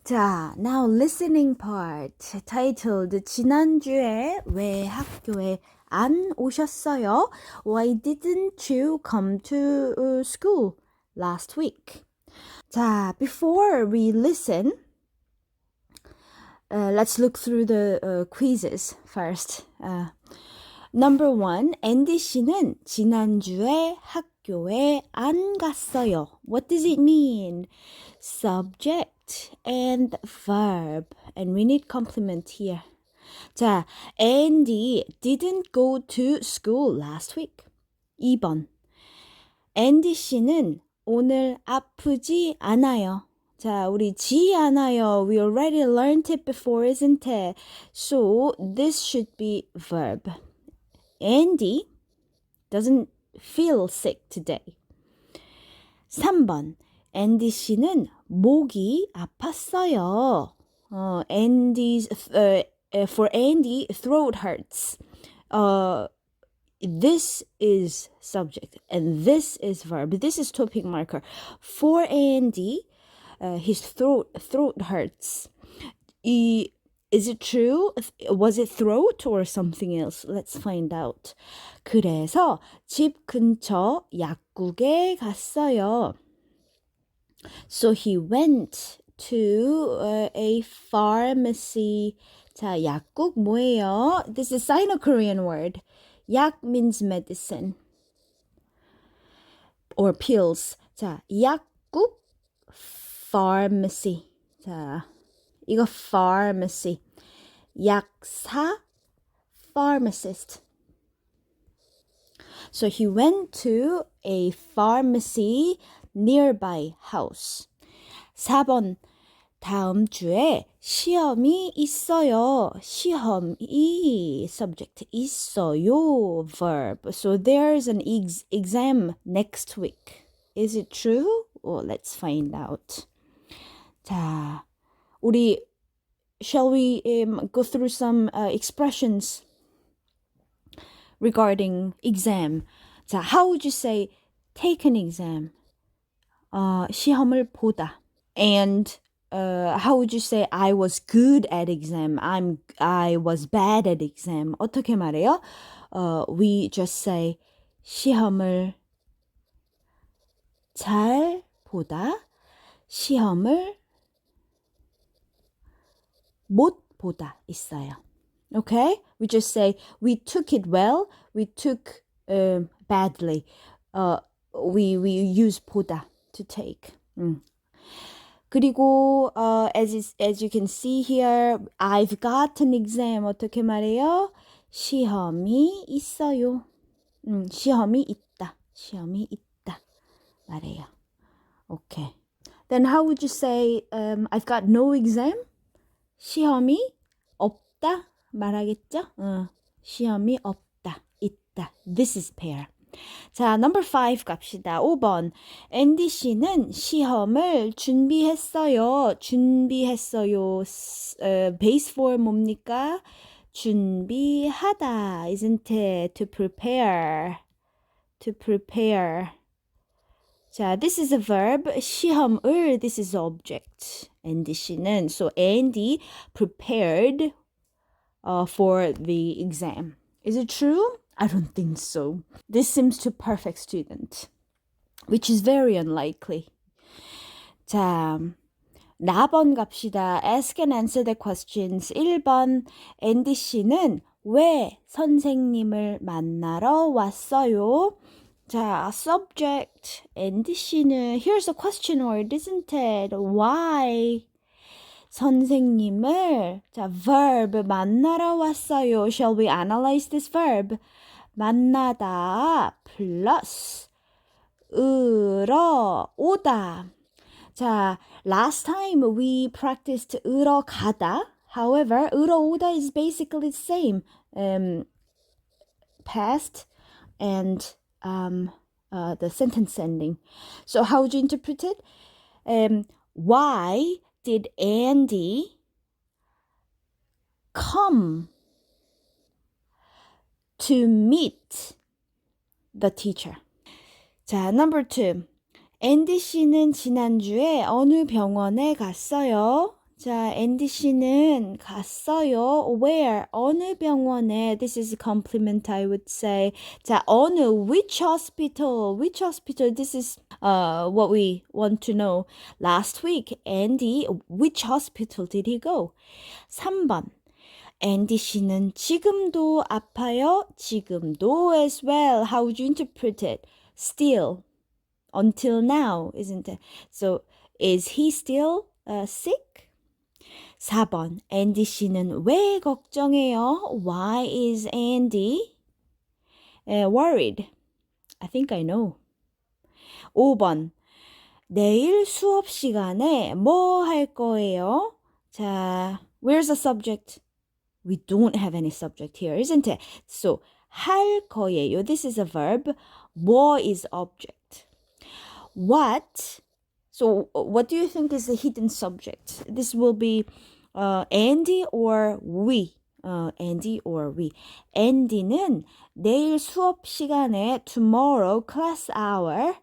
자, now listening part titled 지난주에 왜 학교에 안 오셨어요? Why didn't you come to school last week? 자, before we listen, let's look through the quizzes first. Number 1, 앤디 씨는 지난주에 학교에 안 갔어요. What does it mean? Subject and verb. And we need complement here. 자, Andy didn't go to school last week. 2번. 앤디 씨는 오늘 아프지 않아요. 자, 우리 지 않아요. We already learned it before, isn't it? So, this should be verb. Andy doesn't feel sick today. 3번. 앤디 씨는 목이 아팠어요. For Andy, throat hurts. This is subject and this is verb. This is topic marker. For Andy, his throat hurts. Is it true? Was it throat or something else? Let's find out. 그래서 집 근처 약국에 갔어요. So he went to a pharmacy. 자, 약국 뭐예요? This is a Sino-Korean word. 약 means medicine or pills. 자, 약국 pharmacy. 자, 이거 pharmacy. 약사 pharmacist. So he went to a pharmacy nearby house. 4번. 다음 주에 시험이 있어요. 시험이 subject 있어요 verb. So there's an exam next week. Is it true? Well, let's find out. 자, 우리 shall we go through some expressions regarding exam? 자, how would you say take an exam? 시험을 보다. And how would you say I was good at exam? I was bad at exam. 어떻게 말해요? We just say 시험을 잘 보다. 시험을 못 보다 있어요. Okay? We just say we took it well. We took badly. We use 보다 to take. 그리고 as you can see here, I've got an exam. 어떻게 말해요? 시험이 있어요. 시험이 있다. 시험이 있다. 말해요. Okay. Then how would you say I've got no exam? 시험이 없다. 말하겠죠? 시험이 없다. 있다. This is pair. 자, number 5 갑시다. 5번. 앤디 씨는 시험을 준비했어요. 준비했어요. base form 뭡니까? 준비하다. Isn't it? To prepare. To prepare. 자, this is a verb. 시험을, this is object. 앤디 씨는, so Andy prepared for the exam. Is it true? I don't think so. This seems too perfect student, which is very unlikely. 자, 4번 갑시다. Ask and answer the questions. 1번, 앤디 씨는 왜 선생님을 만나러 왔어요? 자, subject, 앤디 씨는, here's a question word, isn't it? Why? 선생님을, 자, verb, 만나러 왔어요. Shall we analyze this verb? 만나다 plus 으러 오다. 자, last time we practiced 으러 가다. However, 으러 오다 is basically the same. Past and the sentence ending. So how would you interpret it? Why did Andy come to meet the teacher? 자, number 2. 앤디 씨는 지난주에 어느 병원에 갔어요? 자, 앤디 씨는 갔어요. Where? 어느 병원에? This is a compliment, I would say. 자, 어느? Which hospital? Which hospital? This is what we want to know. Last week, Andy, which hospital did he go? 3번. 앤디 씨는 지금도 아파요. 지금도 as well. How would you interpret it? Still. Until now, isn't it? So, is he still sick? 4번. 앤디 씨는 왜 걱정해요? Why is Andy worried? I think I know. 5번. 내일 수업 시간에 뭐 할 거예요? 자, where's the subject? We don't have any subject here, isn't it? So, 할 거예요. This is a verb. 뭐 is object. What? So, what do you think is the hidden subject? This will be Andy or we. Andy or we. Andy는 내일 수업 시간에 tomorrow class hour.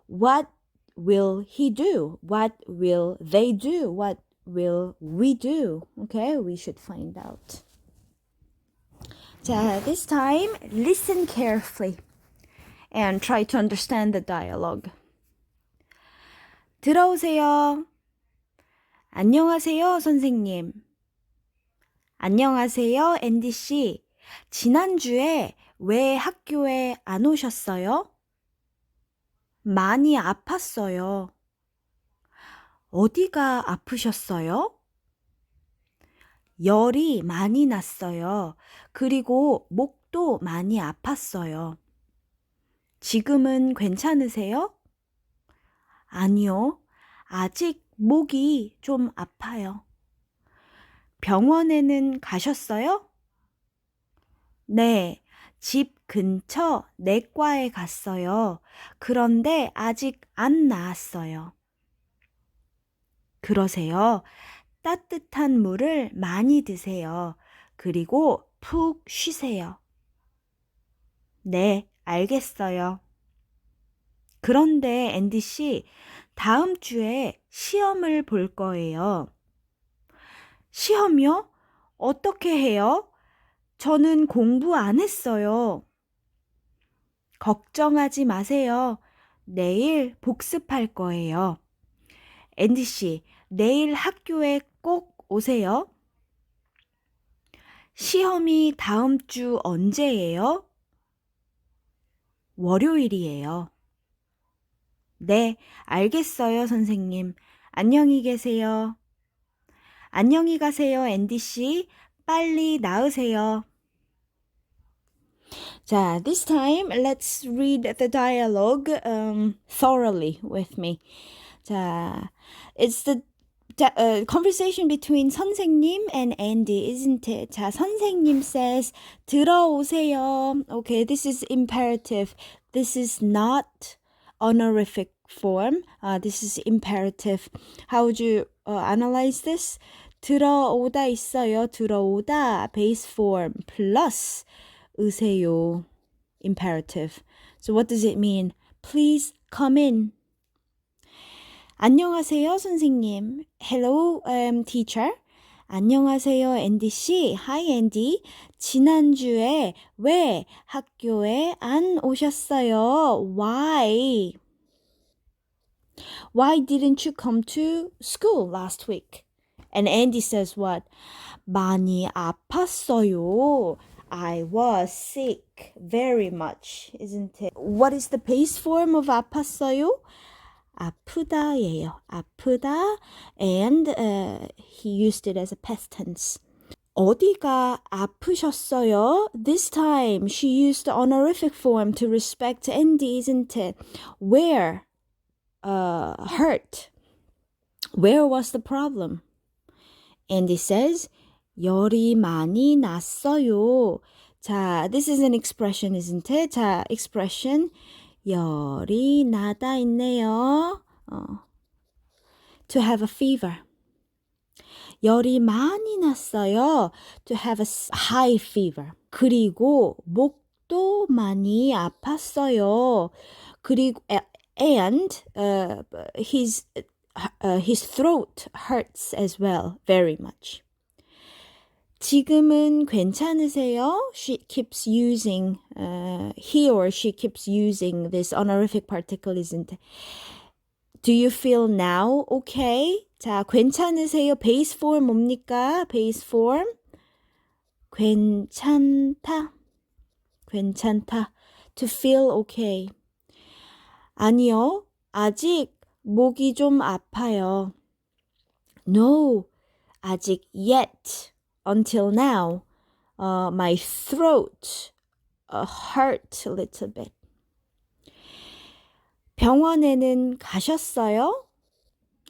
What will he do? What will they do? What will we do? Okay, we should find out. 자, this time, listen carefully and try to understand the dialogue. 들어오세요. 안녕하세요, 선생님. 안녕하세요, 앤디 씨. 지난주에 왜 학교에 안 오셨어요? 많이 아팠어요. 어디가 아프셨어요? 열이 많이 났어요. 그리고 목도 많이 아팠어요. 지금은 괜찮으세요? 아니요. 아직 목이 좀 아파요. 병원에는 가셨어요? 네. 집 근처 내과에 갔어요. 그런데 아직 안 나았어요. 그러세요. 따뜻한 물을 많이 드세요. 그리고 푹 쉬세요. 네, 알겠어요. 그런데 앤디 씨, 다음 주에 시험을 볼 거예요. 시험이요? 어떻게 해요? 저는 공부 안 했어요. 걱정하지 마세요. 내일 복습할 거예요. 앤디 씨, 내일 학교에 꼭 오세요. 시험이 다음 주 언제예요? 월요일이에요. 네, 알겠어요, 선생님. 안녕히 계세요. 안녕히 가세요, 앤디 씨. 빨리 나으세요. 자, this time let's read the dialogue thoroughly with me. 자, it's the conversation between 선생님 and Andy, isn't it? 자, 선생님 says, 들어오세요. Okay, this is imperative. This is not honorific form. This is imperative. How would you analyze this? 들어오다 있어요. 들어오다 base form plus 으세요 imperative. So what does it mean? Please come in. 안녕하세요, 선생님. Hello, teacher. 안녕하세요, 앤디 씨. Hi, Andy. 지난주에 왜 학교에 안 오셨어요? Why? Why didn't you come to school last week? And Andy says what? 많이 아팠어요. I was sick very much, isn't it? What is the base form of 아팠어요? 아프다예요. 아프다 and he used it as a past tense. 어디가 아프셨어요? This time she used the honorific form to respect Andy, isn't it? Where hurt? Where was the problem? Andy says 열이 많이 났어요. 자, this is an expression, isn't it? 자, expression 열이 나다 있네요. To have a fever. 열이 많이 났어요. To have a high fever. 그리고 목도 많이 아팠어요. 그리고 and his his throat hurts as well, very much. 지금은 괜찮으세요? She keeps using, he or she keeps using this honorific particle, isn't it? Do you feel now okay? 자, 괜찮으세요? base form 뭡니까? base form. 괜찮다. 괜찮다. To feel okay. 아니요. 아직 목이 좀 아파요. No. 아직 yet. Until now. My throat hurt a little bit. 병원에는 가셨어요?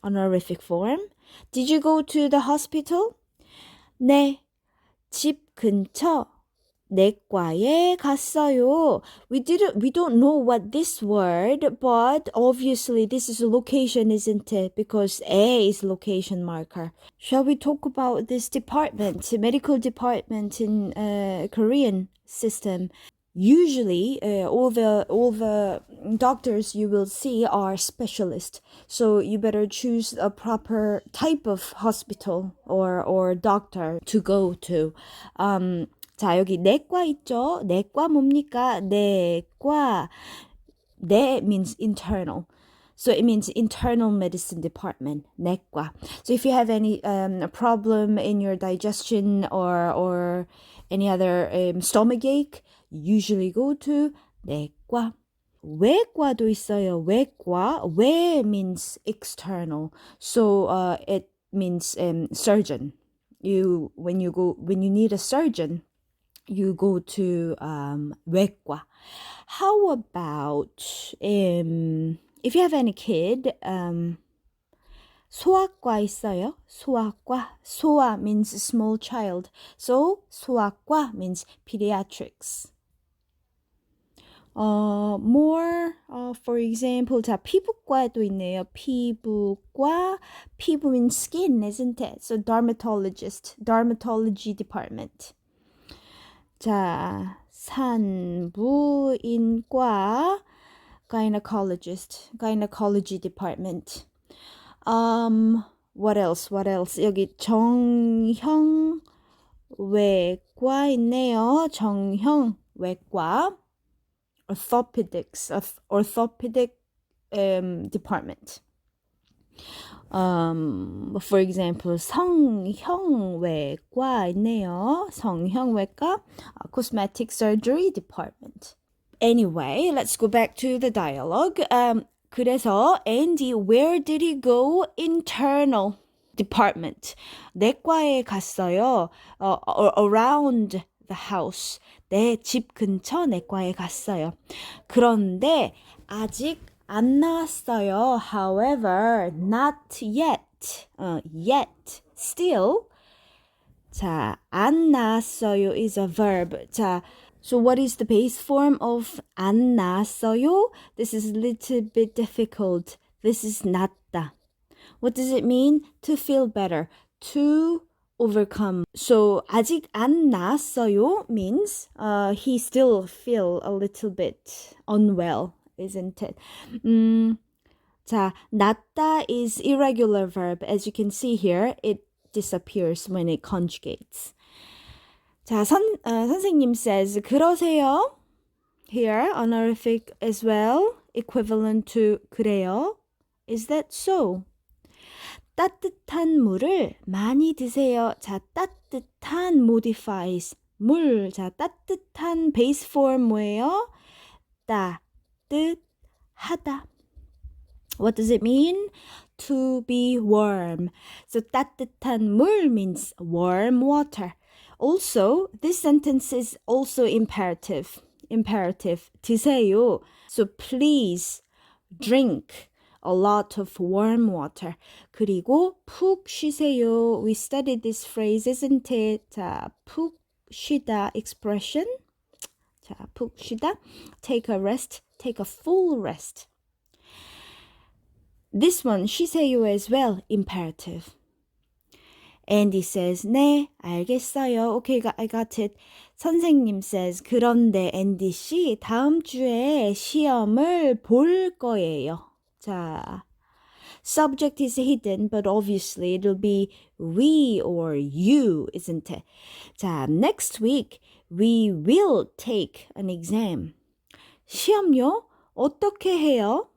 Honorific form. Did you go to the hospital? 네. 집 근처 내과에 갔어요. We don't know what this word, but obviously this is a location, isn't it? Because A is location marker. Shall we talk about this department, medical department in Korean system? Usually, all the doctors you will see are specialists. So you better choose a proper type of hospital or doctor to go to. 자, 여기 내과 있죠? 내과 뭡니까? 내과. 내 means internal. So it means internal medicine department, 내과. So if you have any problem in your digestion or any other stomach ache, usually go to 내과. 외과도 있어요. 외과. 외 means external. So it means surgeon. When you need a surgeon, you go to 외과. How about if you have any kid, 소아과 있어요? 소아과. 소아 means small child. So 소아과 means pediatrics. More, for example, 자, 피부과도 있네요. 피부과. 피부 means skin, isn't it? So dermatologist, dermatology department. 자, 산부인과, gynecologist, gynecology department. What else? 여기 정형외과 있네요. 정형외과. orthopedic department. For example, 성형외과 있네요. 성형외과, cosmetic surgery department. Anyway, let's go back to the dialogue. 그래서 Andy, where did he go? Internal department. 내과에 갔어요. Around the house. 내 집 근처 내과에 갔어요. 그런데 아직 안 나왔어요. However, not yet. Yet. Still. 자, 안 나왔어요 is a verb. 자, so what is the base form of 안 나왔어요? This is a little bit difficult. This is 낫다. What does it mean? To feel better. To overcome. So 아직 안 나았어요 means he still feel a little bit unwell, isn't it? 자, 낫다 is irregular verb. As you can see here, it disappears when it conjugates. 자, 선생님 says 그러세요. Here, honorific as well, equivalent to 그래요. Is that so? 따뜻한 물을 많이 드세요. 자, 따뜻한 modifies 물. 자, 따뜻한 base form 뭐예요? 따뜻하다. What does it mean? To be warm. So 따뜻한 물 means warm water. Also, this sentence is also imperative. 드세요. So please drink a lot of warm water. 그리고 푹 쉬세요. We studied this phrase, isn't it? 자, 푹 쉬다 expression. 자, 푹 쉬다. Take a rest. Take a full rest. This one, 쉬세요 as well, imperative. Andy says, 네, 알겠어요. Okay, I got it. 선생님 says, 그런데 Andy 씨 다음 주에 시험을 볼 거예요. 자, Subject is hidden, but obviously it'll be we or you, isn't it? 자, next week we will take an exam. 시험요? 어떻게 해요?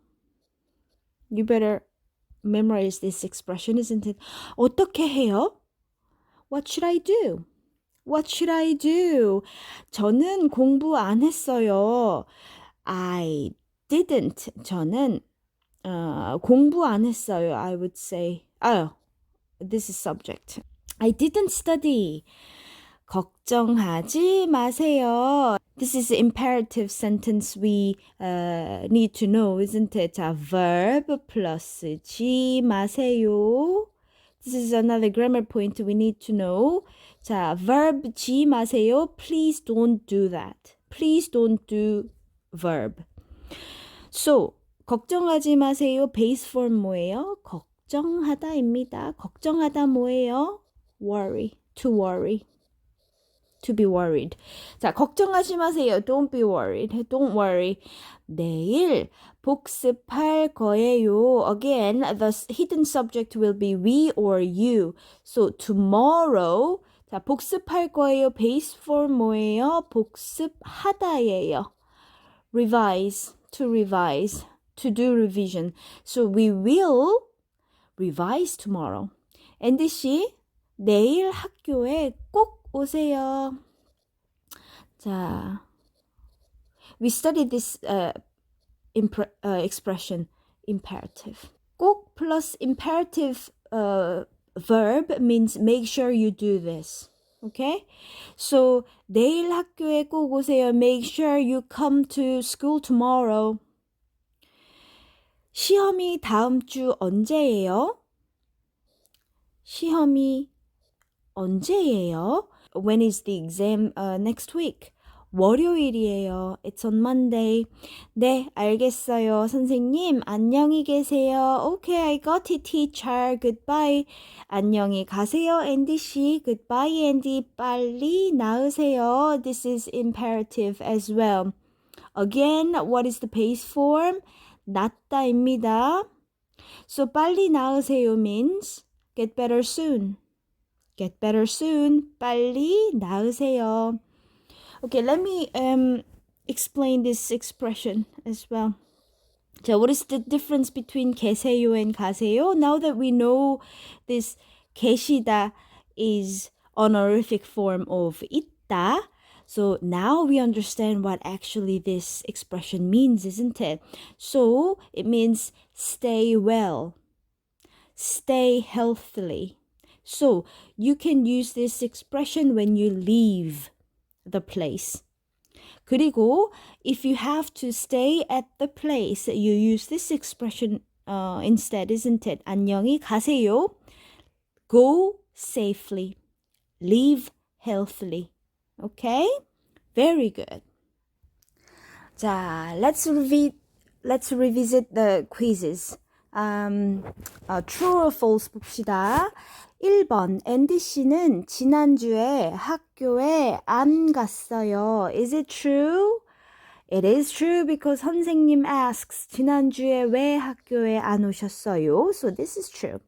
You better memorize this expression, isn't it? 어떻게 해요? What should I do? What should I do? 저는 공부 안 했어요. I didn't. 저는 공부 안 했어요. I would say. This is subject. I didn't study. 걱정하지 마세요. This is an imperative sentence we need to know, isn't it? 자, verb plus 지 마세요. This is another grammar point we need to know. 자, verb 지 마세요. Please don't do that. Please don't do verb. So, 걱정하지 마세요. base form 뭐예요? 걱정하다입니다. 걱정하다 뭐예요? worry, to worry. To be worried. 자, 걱정하지 마세요. Don't be worried. Don't worry. 내일 복습할 거예요. Again, the hidden subject will be we or you. So, tomorrow. 자, 복습할 거예요. base form 뭐예요? 복습하다예요. Revise, to revise, to do revision. So, we will revise tomorrow. 앤디 씨, 내일 학교에 꼭 오세요. 자, we studied this expression, imperative. 꼭 plus imperative verb means make sure you do this. Okay? So, 내일 학교에 꼭 오세요. Make sure you come to school tomorrow. 시험이 다음 주 언제예요? 시험이 언제예요? When is the exam next week? 월요일이에요. It's on Monday. 네, 알겠어요. 선생님, 안녕히 계세요. Okay, I got it, teacher. Goodbye. 안녕히 가세요, 앤디 씨. Goodbye, 앤디. 빨리 나으세요. This is imperative as well. Again, what is the base form? 낫다입니다. So, 빨리 나으세요 means get better soon. Get better soon. 빨리 나으세요. Okay, let me explain this expression as well. So, what is the difference between 계세요 and 가세요? Now that we know this 계시다 is honorific form of 있다, so now we understand what actually this expression means, isn't it? So, it means stay well, stay healthily. So, you can use this expression when you leave the place. 그리고, if you have to stay at the place, you use this expression instead, isn't it? 안녕히 가세요. Go safely. Leave healthily. Okay? Very good. 자, let's revisit the quizzes. True or false 봅시다. 1번, 앤디 씨는 지난주에 학교에 안 갔어요. Is it true? It is true because 선생님 asks, 지난주에 왜 학교에 안 오셨어요? So this is true.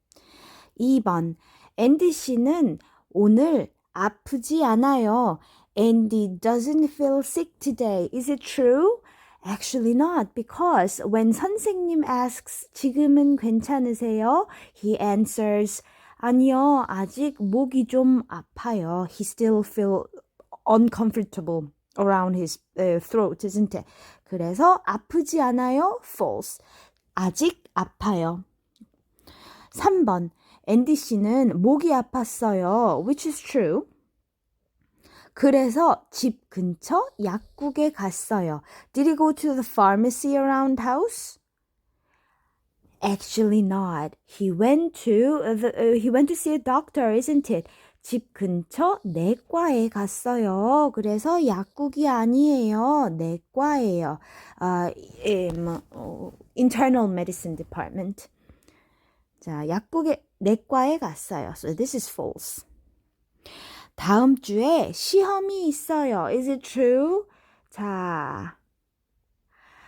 2번, 앤디 씨는 오늘 아프지 않아요. Andy doesn't feel sick today. Is it true? Actually not, because when 선생님 asks, 지금은 괜찮으세요? He answers, 아니요, 아직 목이 좀 아파요. He still feel uncomfortable around his throat, isn't it? 그래서 아프지 않아요? False. 아직 아파요. 3번, 앤디 씨는 목이 아팠어요. Which is true. 그래서 집 근처 약국에 갔어요. Did he go to the pharmacy around house? Actually not. He went to see a doctor, isn't it? 집 근처 내과에 갔어요. 그래서 약국이 아니에요. 내과예요. Internal medicine department. 자, 내과에 갔어요. So this is false. 다음 주에 시험이 있어요. Is it true? 자,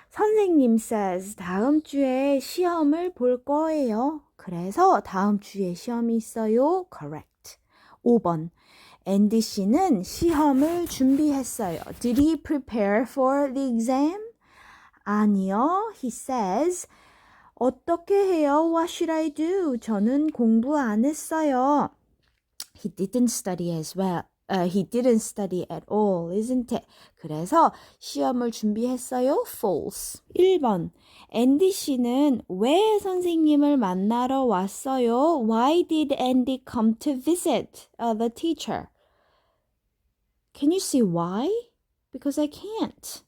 선생님 says 다음 주에 시험을 볼 거예요. 그래서 다음 주에 시험이 있어요. Correct. 5번. 앤디 씨는 시험을 준비했어요. Did he prepare for the exam? 아니요. He says 어떻게 해요? What should I do? 저는 공부 안 했어요. He didn't study as well. He didn't study at all, isn't it? 그래서 시험을 준비했어요. False. 1번. 앤디 씨는 왜 선생님을 만나러 왔어요? Why did Andy come to visit the teacher? Can you see why? Because I can't.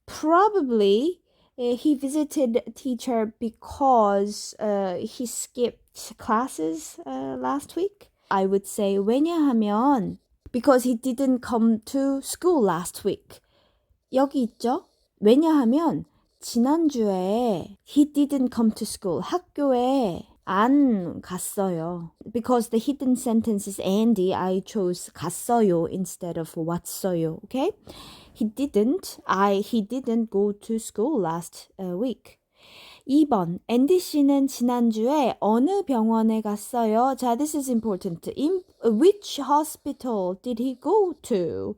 Probably he visited teacher because he skipped classes last week. I would say 왜냐하면 because he didn't come to school last week. 여기 있죠? 왜냐하면 지난주에 he didn't come to school. 학교에 안 갔어요. Because the hidden sentence is Andy, I chose 갔어요 instead of 왔어요. Okay? He didn't go to school last week. 2번. 앤디 씨는 지난주에 어느 병원에 갔어요? 자, this is important. In which hospital did he go to?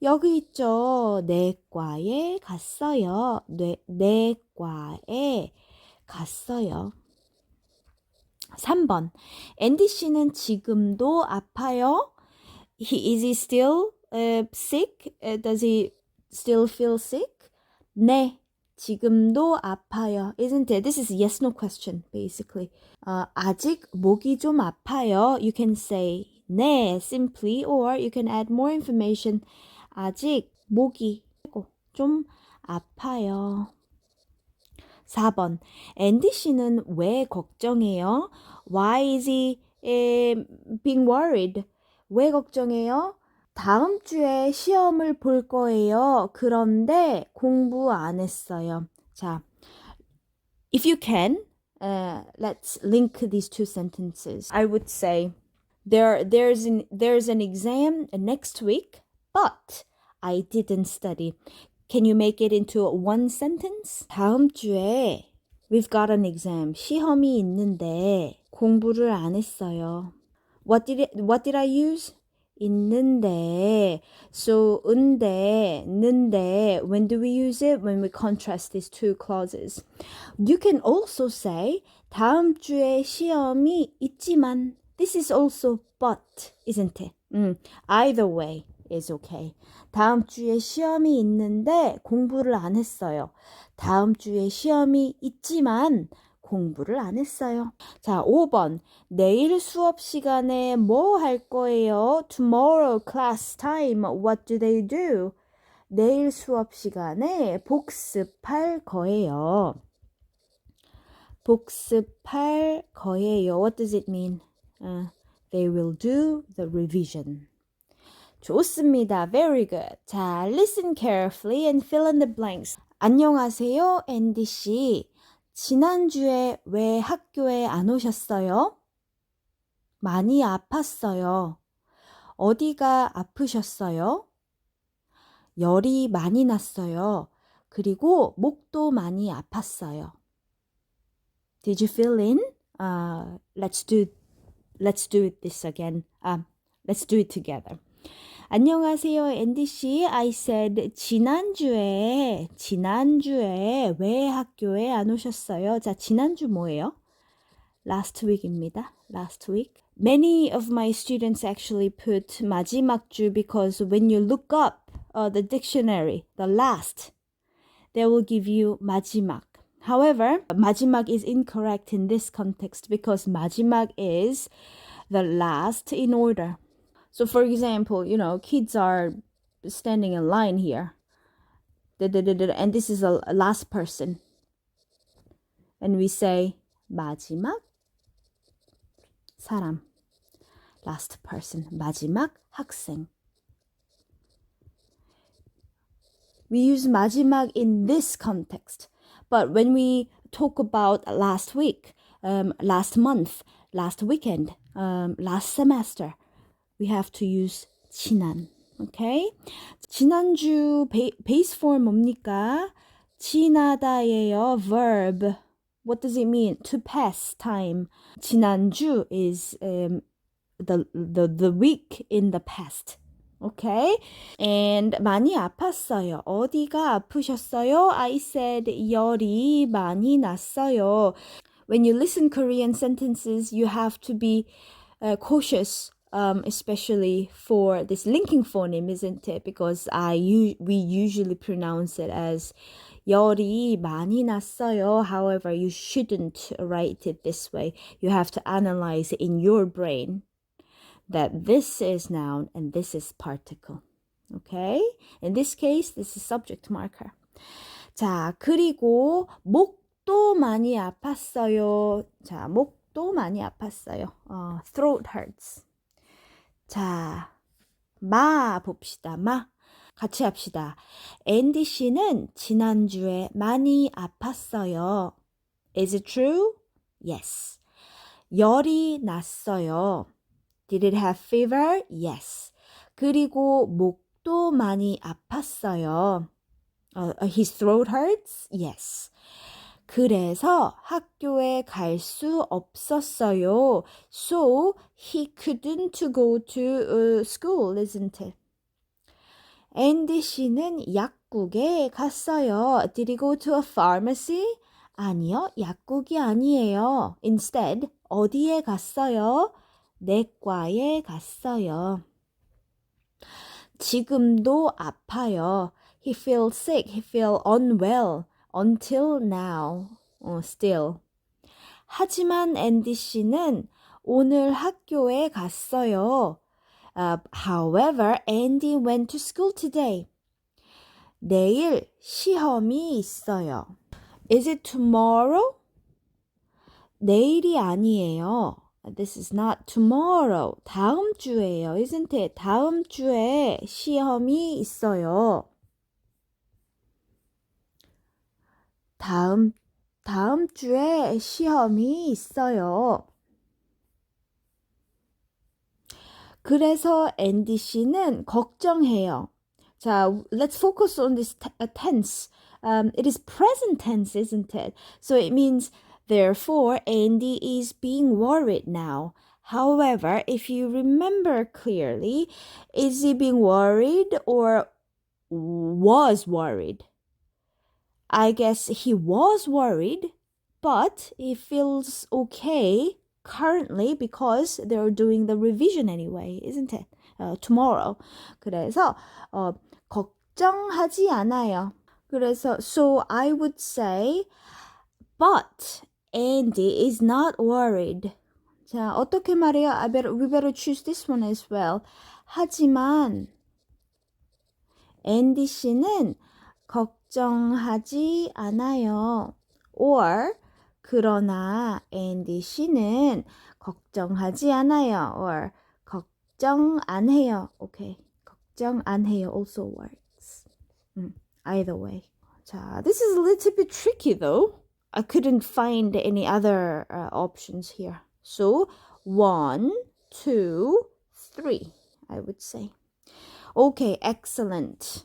여기 있죠. 내과에 갔어요. 내과에 갔어요. 3번. 앤디 씨는 지금도 아파요? Is he still sick? Does he still feel sick? 네, 지금도 아파요. Isn't it? This is a yes, no question, basically. 아직 목이 좀 아파요. You can say 네, simply, or you can add more information. 아직 목이 좀 아파요. 4번. 앤디 씨는 왜 걱정해요? Why is he being worried? 왜 걱정해요? 다음 주에 시험을 볼 거예요. 그런데 공부 안 했어요. 자, if you can, let's link these two sentences. I would say there's an exam next week, but I didn't study. Can you make it into one sentence? 다음 주에 we've got an exam. 시험이 있는데 공부를 안 했어요. What did I use? 있는데. So 은데, 는데. When do we use it? When we contrast these two clauses. You can also say 다음 주에 시험이 있지만. This is also but, isn't it? Either way is okay. 다음 주에 시험이 있는데 공부를 안 했어요. 다음 주에 시험이 있지만 공부를 안 했어요. 자, 5번. 내일 수업 시간에 뭐 할 거예요? Tomorrow class time, what do they do? 내일 수업 시간에 복습할 거예요. 복습할 거예요. What does it mean? They will do the revision. 좋습니다. Very good. 자, listen carefully and fill in the blanks. 안녕하세요, 앤디 씨. 지난주에 왜 학교에 안 오셨어요? 많이 아팠어요. 어디가 아프셨어요? 열이 많이 났어요. 그리고 목도 많이 아팠어요. Did you fill in? Let's do this again. Let's do it together. 안녕하세요, 앤디 씨. I said 지난주에 왜 학교에 안 오셨어요? 자, 지난주 뭐예요? Last week입니다. Last week. Many of my students actually put 마지막 주 because when you look up the dictionary, the last, they will give you 마지막. However, 마지막 is incorrect in this context because 마지막 is the last in order. So for example, kids are standing in line here. And this is a last person. And we say 마지막 사람. Last person. 마지막 학생. We use 마지막 in this context. But when we talk about last week, last month, last weekend, last semester, we have to use 지난. Okay? 지난주 base form 뭡니까? 지나다예요. verb. What does it mean? To pass time. 지난주 is the week in the past. Okay? And 많이 아팠어요. 어디가 아프셨어요? I said 열이 많이 났어요. When you listen Korean sentences, you have to be cautious, especially for this linking phoneme, isn't it? Because we usually pronounce it as 열이 많이 났어요. However, you shouldn't write it this way. You have to analyze it in your brain that this is noun and this is particle. Okay? In this case, this is subject marker. 자, 그리고 목도 많이 아팠어요. 자, 목도 많이 아팠어요. Throat hurts. 자, 마 봅시다. 마. 같이 합시다. 앤디 씨는 지난주에 많이 아팠어요. Is it true? Yes. 열이 났어요. Did it have fever? Yes. 그리고 목도 많이 아팠어요. His throat hurts? Yes. 그래서 학교에 갈 수 없었어요. So he couldn't go to school, isn't it? 앤디 씨는 약국에 갔어요. Did he go to a pharmacy? 아니요, 약국이 아니에요. Instead, 어디에 갔어요? 내과에 갔어요. 지금도 아파요. He feels sick. He feels unwell until now. Still. 하지만 앤디 씨는 오늘 학교에 갔어요. However, Andy went to school today. 내일 시험이 있어요. Is it tomorrow? 내일이 아니에요. This is not tomorrow. 다음 주에요. Isn't it? 다음 주에 시험이 있어요. 다음 주에 시험이 있어요. 그래서 앤디 씨는 걱정해요. 자, let's focus on this tense. It is present tense, isn't it? So it means, therefore, Andy is being worried now. However, if you remember clearly, is he being worried or was worried? I guess he was worried, but he feels okay currently because they're doing the revision anyway, isn't it? Tomorrow. 그래서 걱정하지 않아요. 그래서 so I would say but Andy is not worried. 자, 어떻게 말해요? We better choose this one as well. 하지만 앤디 씨는 걱정하지 않아요. Or 그러나 앤디 씨는 걱정하지 않아요. Or 걱정 안 해요. Okay. 걱정 안 해요 also works. Either way. 자, this is a little bit tricky though. I couldn't find any other options here. So 1, 2, 3, I would say. Okay, excellent.